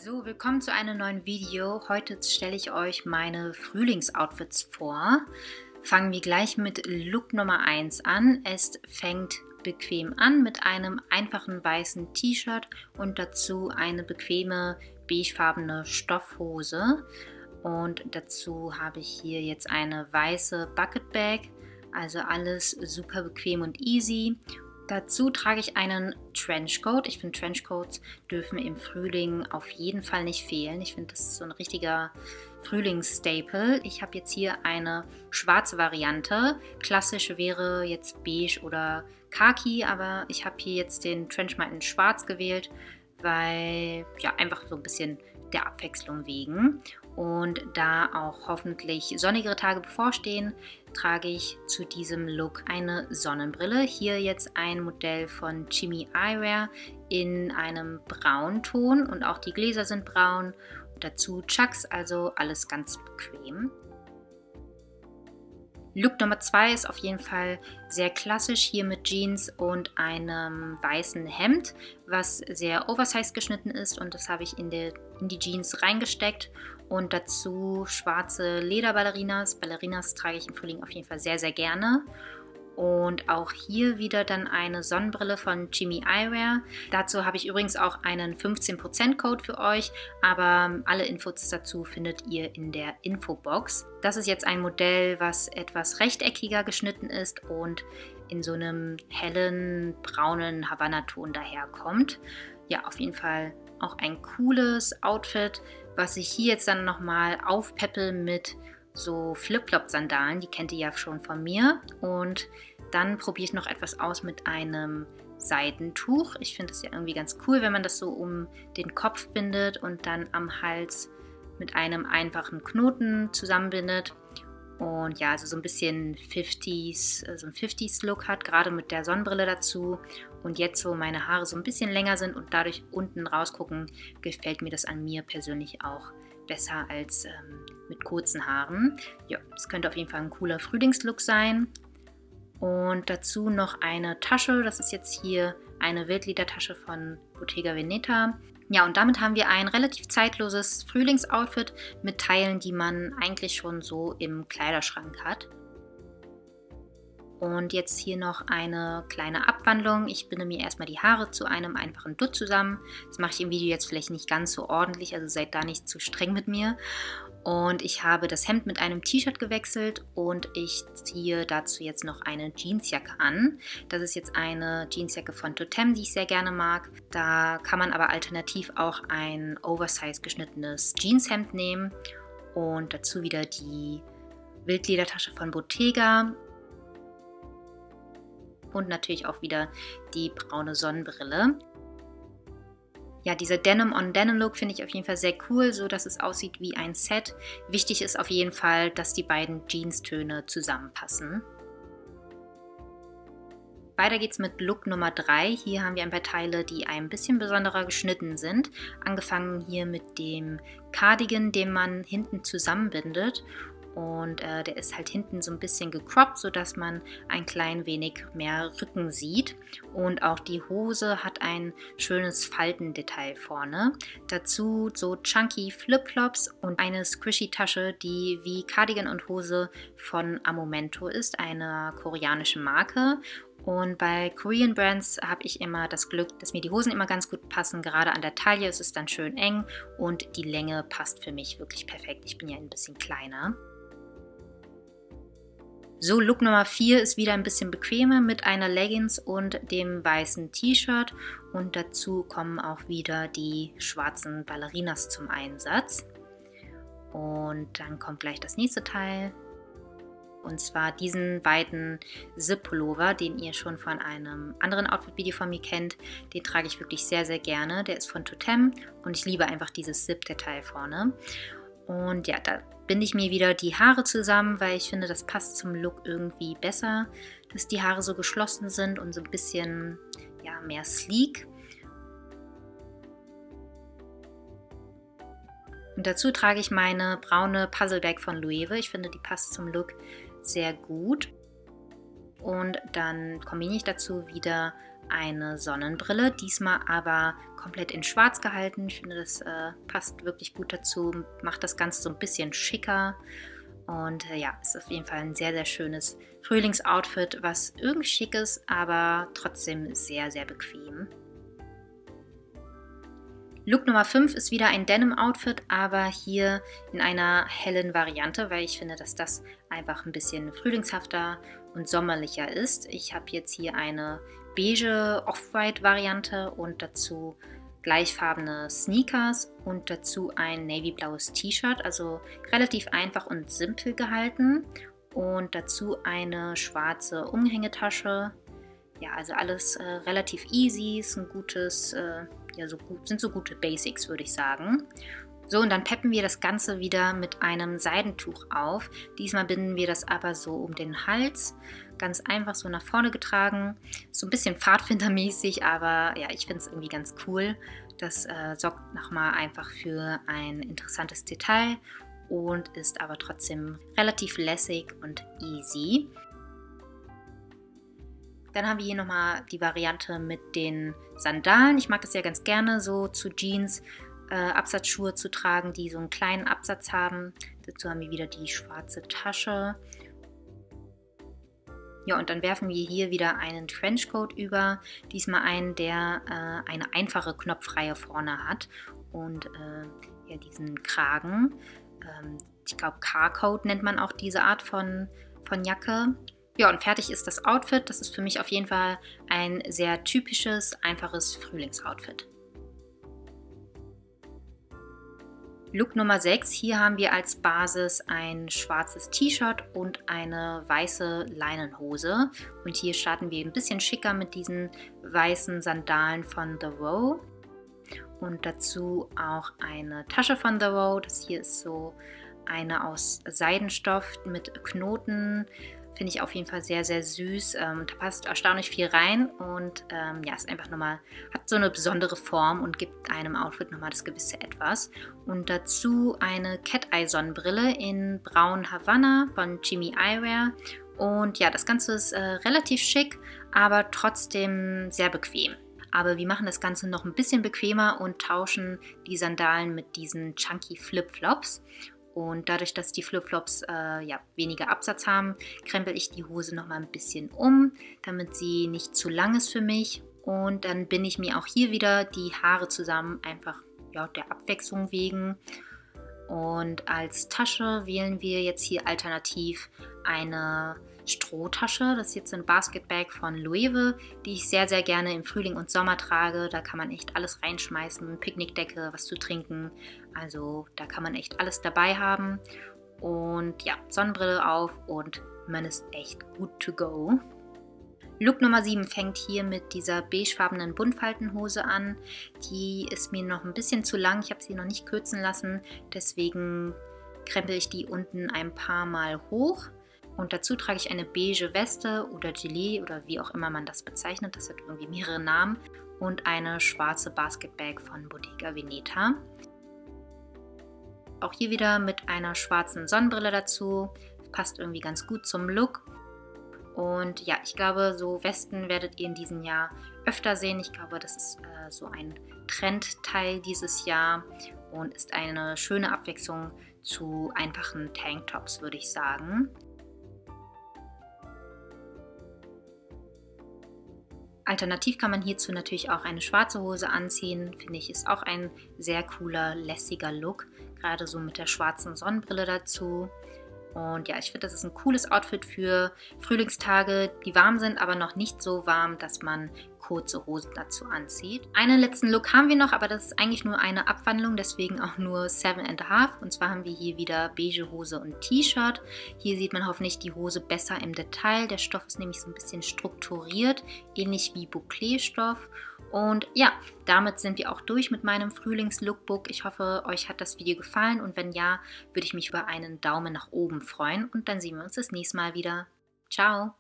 So, willkommen zu einem neuen Video. Heute stelle ich euch meine Frühlingsoutfits vor. Fangen wir gleich mit Look Nummer 1 an. Es fängt bequem an mit einem einfachen weißen T-Shirt und dazu eine bequeme beigefarbene Stoffhose. Und dazu habe ich hier jetzt eine weiße Bucket Bag, also alles super bequem und easy. Dazu trage ich einen Trenchcoat. Ich finde, Trenchcoats dürfen im Frühling auf jeden Fall nicht fehlen. Ich finde, das ist so ein richtiger Frühlingsstaple. Ich habe jetzt hier eine schwarze Variante. Klassisch wäre jetzt beige oder khaki, aber ich habe hier jetzt den Trench mal in schwarz gewählt, weil ja einfach so ein bisschen der Abwechslung wegen. Und da auch hoffentlich sonnigere Tage bevorstehen, trage ich zu diesem Look eine Sonnenbrille. Hier jetzt ein Modell von Jimmy Eyewear in einem Braunton und auch die Gläser sind braun. Dazu Chucks, also alles ganz bequem. Look Nummer 2 ist auf jeden Fall sehr klassisch, hier mit Jeans und einem weißen Hemd, was sehr oversized geschnitten ist, und das habe ich in die Jeans reingesteckt. Und dazu schwarze Lederballerinas. Ballerinas trage ich im Frühling auf jeden Fall sehr, sehr gerne. Und auch hier wieder dann eine Sonnenbrille von Jimmy Eyewear. Dazu habe ich übrigens auch einen 15% Code für euch, aber alle Infos dazu findet ihr in der Infobox. Das ist jetzt ein Modell, was etwas rechteckiger geschnitten ist und in so einem hellen braunen Havanna-Ton daherkommt. Ja, auf jeden Fall auch ein cooles Outfit, was ich hier jetzt dann nochmal aufpeppel mit so Flip-Flop-Sandalen, die kennt ihr ja schon von mir. Und dann probiere ich noch etwas aus mit einem Seidentuch. Ich finde es ja irgendwie ganz cool, wenn man das so um den Kopf bindet und dann am Hals mit einem einfachen Knoten zusammenbindet. Und ja, also so ein bisschen 50s, so ein 50s-Look hat, gerade mit der Sonnenbrille dazu. Und jetzt, wo meine Haare so ein bisschen länger sind und dadurch unten rausgucken, gefällt mir das an mir persönlich auch besser als mit kurzen Haaren. Ja, das könnte auf jeden Fall ein cooler Frühlingslook sein. Und dazu noch eine Tasche. Das ist jetzt hier eine Wildledertasche von Bottega Veneta. Ja, und damit haben wir ein relativ zeitloses Frühlingsoutfit mit Teilen, die man eigentlich schon so im Kleiderschrank hat. Und jetzt hier noch eine kleine Abwandlung. Ich binde mir erstmal die Haare zu einem einfachen Dutt zusammen. Das mache ich im Video jetzt vielleicht nicht ganz so ordentlich, also seid da nicht zu streng mit mir. Und ich habe das Hemd mit einem T-Shirt gewechselt und ich ziehe dazu jetzt noch eine Jeansjacke an. Das ist jetzt eine Jeansjacke von Totem, die ich sehr gerne mag. Da kann man aber alternativ auch ein oversized geschnittenes Jeanshemd nehmen. Und dazu wieder die Wildledertasche von Bottega. Und natürlich auch wieder die braune Sonnenbrille. Ja, dieser Denim-on-Denim-Look finde ich auf jeden Fall sehr cool, so dass es aussieht wie ein Set. Wichtig ist auf jeden Fall, dass die beiden Jeanstöne zusammenpassen. Weiter geht's mit Look Nummer 3. Hier haben wir ein paar Teile, die ein bisschen besonderer geschnitten sind. Angefangen hier mit dem Cardigan, den man hinten zusammenbindet. Und der ist halt hinten so ein bisschen gecroppt, sodass man ein klein wenig mehr Rücken sieht. Und auch die Hose hat ein schönes Faltendetail vorne. Dazu so chunky Flipflops und eine squishy Tasche, die wie Cardigan und Hose von Amomento ist, einer koreanischen Marke. Und bei Korean Brands habe ich immer das Glück, dass mir die Hosen immer ganz gut passen. Gerade an der Taille ist es dann schön eng und die Länge passt für mich wirklich perfekt. Ich bin ja ein bisschen kleiner. So, Look Nummer 4 ist wieder ein bisschen bequemer mit einer Leggings und dem weißen T-Shirt. Und dazu kommen auch wieder die schwarzen Ballerinas zum Einsatz. Und dann kommt gleich das nächste Teil. Und zwar diesen weiten Zip-Pullover, den ihr schon von einem anderen Outfit-Video von mir kennt. Den trage ich wirklich sehr, sehr gerne. Der ist von Totem und ich liebe einfach dieses Zip-Detail vorne. Und ja, da binde ich mir wieder die Haare zusammen, weil ich finde, das passt zum Look irgendwie besser, dass die Haare so geschlossen sind und so ein bisschen ja, mehr sleek. Und dazu trage ich meine braune Puzzle-Bag von Loewe. Ich finde, die passt zum Look sehr gut. Und dann kombiniere ich dazu wieder eine Sonnenbrille, diesmal aber komplett in schwarz gehalten. Ich finde, das passt wirklich gut dazu, macht das Ganze so ein bisschen schicker. Und ja, ist auf jeden Fall ein sehr, sehr schönes Frühlingsoutfit, was irgendwie schick ist, aber trotzdem sehr, sehr bequem. Look Nummer 5 ist wieder ein Denim-Outfit, aber hier in einer hellen Variante, weil ich finde, dass das einfach ein bisschen frühlingshafter und sommerlicher ist. Ich habe jetzt hier eine beige Off-White-Variante und dazu gleichfarbene Sneakers und dazu ein navyblaues T-Shirt, also relativ einfach und simpel gehalten. Und dazu eine schwarze Umhängetasche. Ja, also alles relativ easy, ist ein gutes, sind so gute Basics, würde ich sagen. So, und dann peppen wir das Ganze wieder mit einem Seidentuch auf. Diesmal binden wir das aber so um den Hals, ganz einfach so nach vorne getragen. So ein bisschen pfadfindermäßig, aber ja, ich finde es irgendwie ganz cool. Das sorgt nochmal einfach für ein interessantes Detail und ist aber trotzdem relativ lässig und easy. Dann haben wir hier nochmal die Variante mit den Sandalen. Ich mag das ja ganz gerne, so zu Jeans Absatzschuhe zu tragen, die so einen kleinen Absatz haben. Dazu haben wir wieder die schwarze Tasche. Ja, und dann werfen wir hier wieder einen Trenchcoat über. Diesmal einen, der eine einfache Knopfreihe vorne hat. Und ja, diesen Kragen. Ich glaube, Carcoat nennt man auch diese Art von Jacke. Ja, und fertig ist das Outfit. Das ist für mich auf jeden Fall ein sehr typisches, einfaches Frühlingsoutfit. Look Nummer 6. Hier haben wir als Basis ein schwarzes T-Shirt und eine weiße Leinenhose. Und hier starten wir ein bisschen schicker mit diesen weißen Sandalen von The Row. Und dazu auch eine Tasche von The Row. Das hier ist so eine aus Seidenstoff mit Knoten. Finde ich auf jeden Fall sehr, sehr süß. Da passt erstaunlich viel rein und ja, ist einfach nochmal, hat so eine besondere Form und gibt einem Outfit nochmal das gewisse Etwas. Und dazu eine Cat-Eye-Sonnenbrille in braun Havanna von Jimmy Eyewear. Und ja, das Ganze ist relativ schick, aber trotzdem sehr bequem. Aber wir machen das Ganze noch ein bisschen bequemer und tauschen die Sandalen mit diesen Chunky Flip-Flops. Und dadurch, dass die Flipflops ja, weniger Absatz haben, krempel ich die Hose noch mal ein bisschen um, damit sie nicht zu lang ist für mich. Und dann binde ich mir auch hier wieder die Haare zusammen, einfach ja, der Abwechslung wegen. Und als Tasche wählen wir jetzt hier alternativ eine Strohtasche. Das ist jetzt ein Basketbag von Loewe, die ich sehr, sehr gerne im Frühling und Sommer trage. Da kann man echt alles reinschmeißen, Picknickdecke, was zu trinken. Also da kann man echt alles dabei haben. Und ja, Sonnenbrille auf und man ist echt good to go. Look Nummer 7 fängt hier mit dieser beigefarbenen Buntfaltenhose an. Die ist mir noch ein bisschen zu lang. Ich habe sie noch nicht kürzen lassen. Deswegen krempel ich die unten ein paar Mal hoch. Und dazu trage ich eine beige Weste oder Gilet oder wie auch immer man das bezeichnet. Das hat irgendwie mehrere Namen. Und eine schwarze Basketbag von Bottega Veneta. Auch hier wieder mit einer schwarzen Sonnenbrille dazu. Passt irgendwie ganz gut zum Look. Und ja, ich glaube, so Westen werdet ihr in diesem Jahr öfter sehen. Ich glaube, das ist so ein Trendteil dieses Jahr und ist eine schöne Abwechslung zu einfachen Tanktops, würde ich sagen. Alternativ kann man hierzu natürlich auch eine schwarze Hose anziehen. Finde ich, ist auch ein sehr cooler, lässiger Look. Gerade so mit der schwarzen Sonnenbrille dazu. Und ja, ich finde, das ist ein cooles Outfit für Frühlingstage, die warm sind, aber noch nicht so warm, dass man kurze Hosen dazu anzieht. Einen letzten Look haben wir noch, aber das ist eigentlich nur eine Abwandlung, deswegen auch nur 7,5. Und zwar haben wir hier wieder beige Hose und T-Shirt. Hier sieht man hoffentlich die Hose besser im Detail. Der Stoff ist nämlich so ein bisschen strukturiert, ähnlich wie Bouclé-Stoff. Und ja, damit sind wir auch durch mit meinem Frühlings-Lookbook. Ich hoffe, euch hat das Video gefallen und wenn ja, würde ich mich über einen Daumen nach oben freuen. Und dann sehen wir uns das nächste Mal wieder. Ciao!